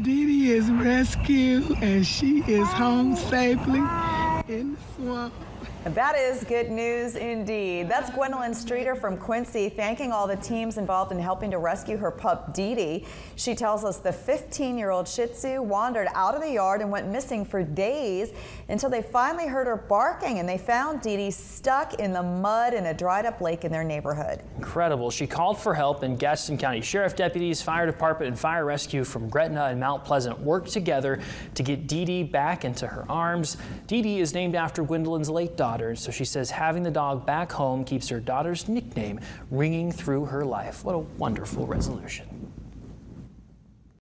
Dee Dee is rescued and she is home safely in the swamp. That is good news indeed. That's Gwendolyn Streeter from Quincy thanking all the teams involved in helping to rescue her pup Dee Dee. She tells us the 15-year-old Shih Tzu wandered out of the yard and went missing for days until they finally heard her barking and they found Dee Dee stuck in the mud in a dried up lake in their neighborhood. Incredible. She called for help and Gaston County Sheriff deputies, fire department and fire rescue from Gretna and Mount Pleasant worked together to get Dee Dee back into her arms. Dee Dee is named after Gwendolyn's late daughter. So she says having the dog back home keeps her daughter's nickname ringing through her life. What a wonderful resolution.